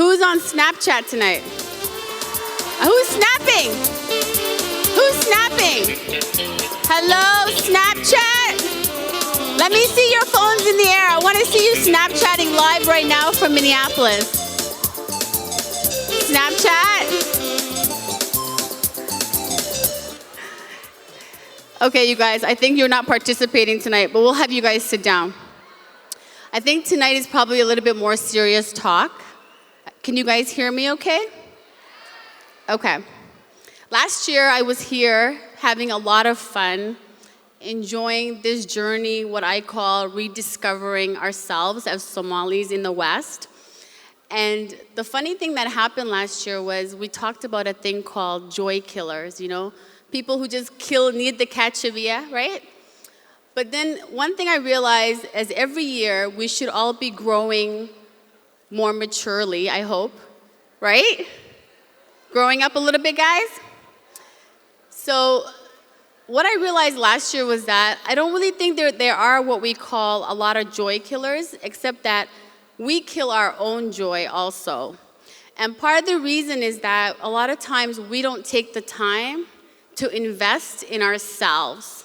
Who's on Snapchat tonight? Who's snapping? Who's snapping? Hello, Snapchat? Let me see your phones in the air. I want to see you Snapchatting live right now from Minneapolis. Snapchat? Okay, you guys, I think you're not participating tonight, but we'll have you guys sit down. I think tonight is probably a little bit more serious talk. Can you guys hear me okay? Okay. Last year, I was here having a lot of fun, enjoying this journey, what I call rediscovering ourselves as Somalis in the West. And the funny thing that happened last year was we talked about a thing called joy killers, people who just need the kachevia, right? But then one thing I realized is every year we should all be growing more maturely, I hope, right? Growing up a little bit, guys? So what I realized last year was that I don't really think there are what we call a lot of joy killers, except that we kill our own joy also. And part of the reason is that a lot of times we don't take the time to invest in ourselves.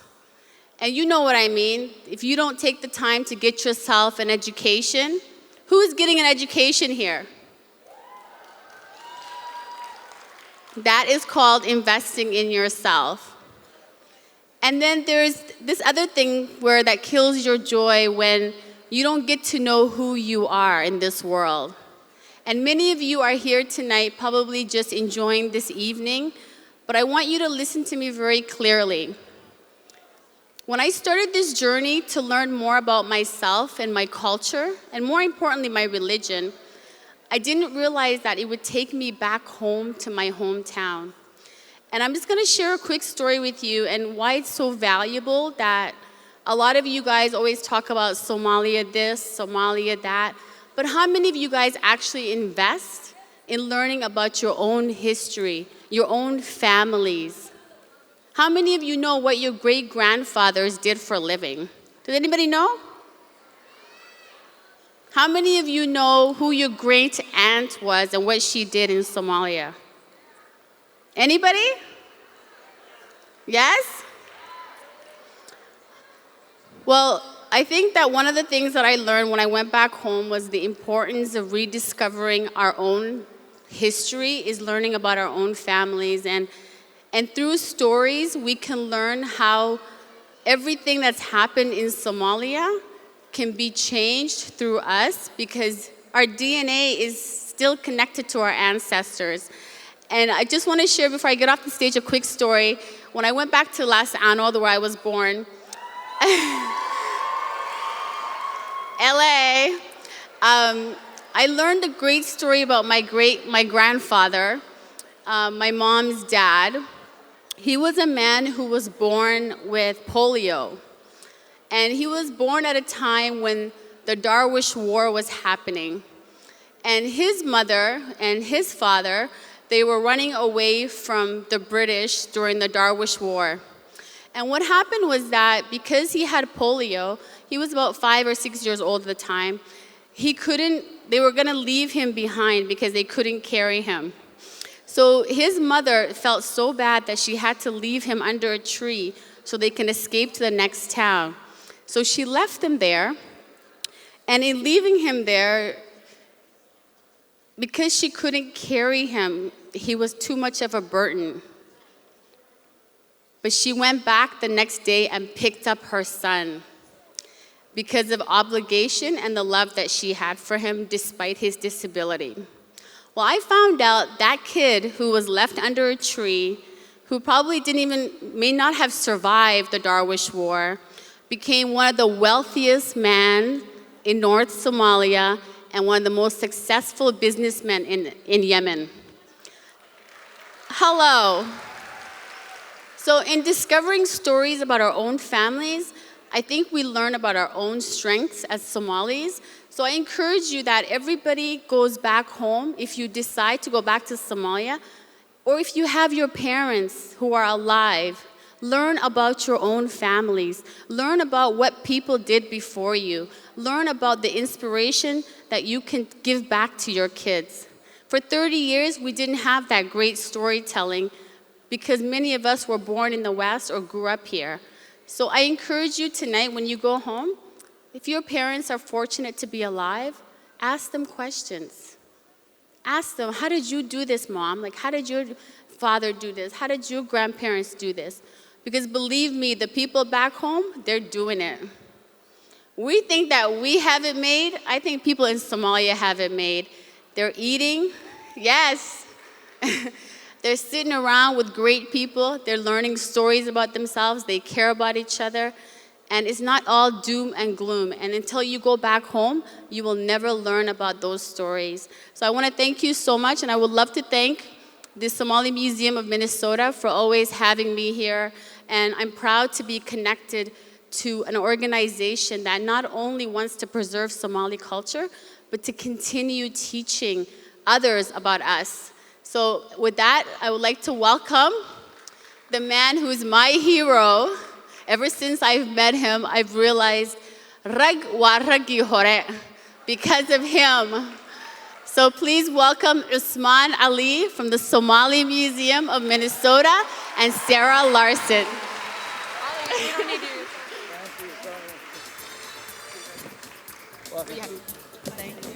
And you know what I mean. If you don't take the time to get yourself an education, who's getting an education here? That is called investing in yourself. And then there's this other thing where that kills your joy when you don't get to know who you are in this world. And many of you are here tonight probably just enjoying this evening, but I want you to listen to me very clearly. When I started this journey to learn more about myself and my culture, and more importantly, my religion, I didn't realize that it would take me back home to my hometown. And I'm just going to share a quick story with you and why it's so valuable that a lot of you guys always talk about Somalia this, Somalia that, but how many of you guys actually invest in learning about your own history, your own families? How many of you know what your great-grandfathers did for a living? Does anybody know? How many of you know who your great-aunt was and what she did in Somalia? Anybody? Yes? Well, I think that one of the things that I learned when I went back home was the importance of rediscovering our own history, is learning about our own families. And through stories, we can learn how everything that's happened in Somalia can be changed through us because our DNA is still connected to our ancestors. And I just want to share, before I get off the stage, a quick story. When I went back to Las Ano, where I was born, LA, I learned a great story about my grandfather, my mom's dad. He was a man who was born with polio. And he was born at a time when the Darwish War was happening. And his mother and his father, they were running away from the British during the Darwish War. And what happened was that because he had polio, he was about 5 or 6 years old at the time, they were gonna leave him behind because they couldn't carry him. So his mother felt so bad that she had to leave him under a tree so they can escape to the next town. So she left him there, and in leaving him there, because she couldn't carry him, he was too much of a burden. But she went back the next day and picked up her son because of obligation and the love that she had for him despite his disability. Well, I found out that kid who was left under a tree, who probably may not have survived the Darwish War, became one of the wealthiest men in North Somalia and one of the most successful businessmen in Yemen. Hello. So in discovering stories about our own families, I think we learn about our own strengths as Somalis. So I encourage you that everybody goes back home if you decide to go back to Somalia, or if you have your parents who are alive, learn about your own families. Learn about what people did before you. Learn about the inspiration that you can give back to your kids. For 30 years, we didn't have that great storytelling because many of us were born in the West or grew up here. So I encourage you tonight when you go home, if your parents are fortunate to be alive, ask them questions. Ask them, how did you do this, Mom? Like, how did your father do this? How did your grandparents do this? Because believe me, the people back home, they're doing it. We think that we have it made. I think people in Somalia have it made. They're eating, yes. They're sitting around with great people. They're learning stories about themselves. They care about each other. And it's not all doom and gloom. And until you go back home, you will never learn about those stories. So I want to thank you so much. And I would love to thank the Somali Museum of Minnesota for always having me here. And I'm proud to be connected to an organization that not only wants to preserve Somali culture, but to continue teaching others about us. So with that, I would like to welcome the man who's my hero. Ever since I've met him, I've realized rag wa ragi hore because of him. So please welcome Osman Ali from the Somali Museum of Minnesota and Sarah Larsson. Thank you.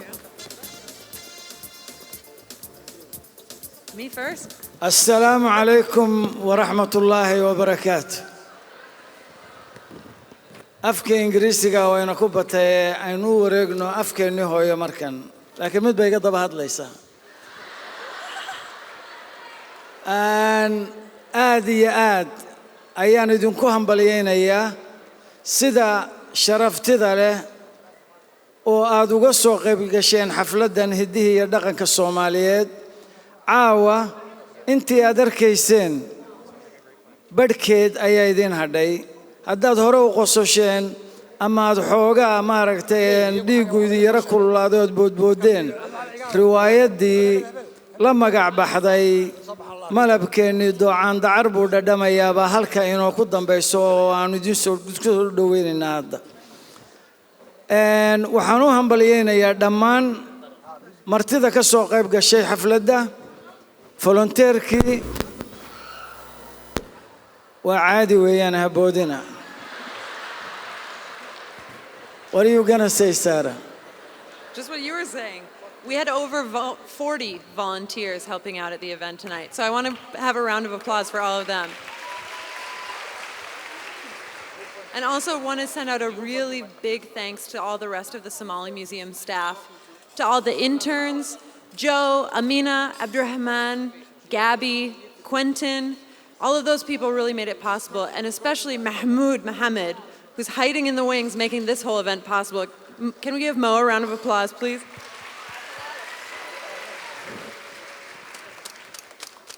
Me first? Assalamu alaikum wa rahmatullahi wa barakatuh. Afka Ingiriisiga wayna ku batay aynu wareegno afkeeni hooyo markan. Laakiin mid bay iga daba hadlaysaa. Aad iyo aad ayaan idinku hambaliyeynayaa sida sharaftida leh oo aad uga soo qayb gasheen xafladan hidihi iyo dhaqanka Soomaaliyeed. Caawa intii aad arkayseen badhkeed ayaa idin hadhay. Haddaad hore u qososheen ama aad xoogaa maaragtay dhiigu idin yara kululaado ood boodboodeen riwaayaddii la magac baxday malabkeennii doocaan dacar buu dhadhamayaabaa halka inoo ku dambayso oo aanu idin soo dhoweynaynaa hadda. Waxaan u hambaliyeynayaa dhammaan martida ka soo qayb gashay xafladda volunteerkii waa caadi weeyaan haboodina. What are you going to say, Sarah? Just what you were saying. We had over 40 volunteers helping out at the event tonight. So I want to have a round of applause for all of them. And also want to send out a really big thanks to all the rest of the Somali Museum staff, to all the interns, Joe, Amina, Abdurrahman, Gabby, Quentin. All of those people really made it possible, and especially Mahmoud Mohammed, who's hiding in the wings making this whole event possible. Can we give Mo a round of applause, please?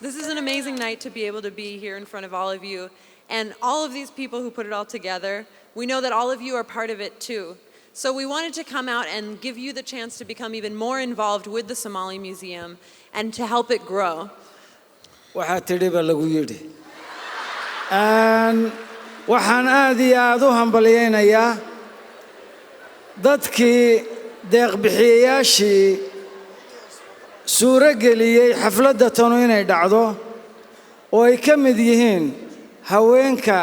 This is an amazing night to be able to be here in front of all of you. And all of these people who put it all together, we know that all of you are part of it too. So we wanted to come out and give you the chance to become even more involved with the Somali Museum and to help it grow. waxaa tidhi baa lagu yidhi. Waxaan aad iyo aad u hambaliyeynayaa dadkii deeq-bixiyayaashii suuro geliyey xafladda tanu inay dhacdo oo ay ka mid yihiin haweenka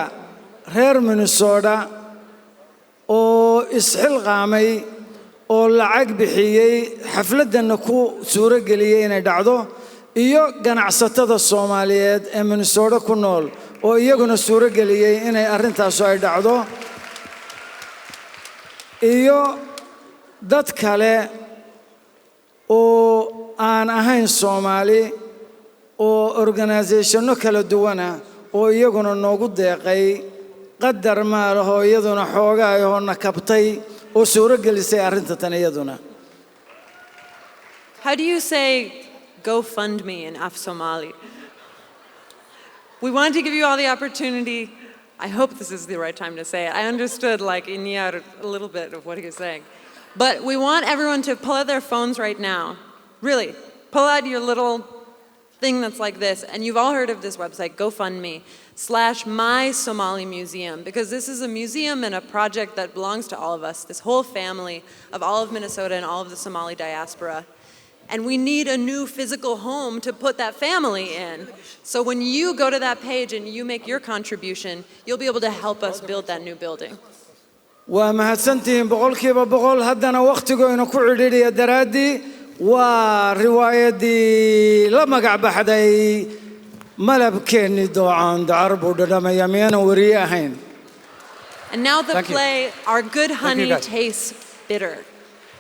reer Minnesota oo isxilqaamay oo lacag bixiyey xafladana ku suuro geliyey inay dhacdo iyo ganacsatada Soomaaliyeed ee Minnesota ku nool oo iyaguna suuro geliyey inay arrintaas ay dhacdo iyo dad kale oo aan ahayn Soomaali oo organizationno kala duwan oo iyaguna noogu deeqay qadar maalaho iyaduna xoogaa oo nakabtay oo suuro gelisay arrinta tan iyaduna. How do you say GoFundMe in Af Somali? We wanted to give you all the opportunity. I hope this is the right time to say it. I understood like Inyar a little bit of what he was saying. But we want everyone to pull out their phones right now. Really, pull out your little thing that's like this. And you've all heard of this website, GoFundMe/MySomaliMuseum, because this is a museum and a project that belongs to all of us, this whole family of all of Minnesota and all of the Somali diaspora. And we need a new physical home to put that family in. So when you go to that page and you make your contribution, you'll be able to help us build that new building. ومهتسنتين بقولكيبا بقول هدنا وقتكو إنه كعدي الدرادي ورواية دي لما قاعد بحدي ملب كني دوعان دعرب ودما يمين ورياهين. And now the play, Our Good Honey Tastes Bitter.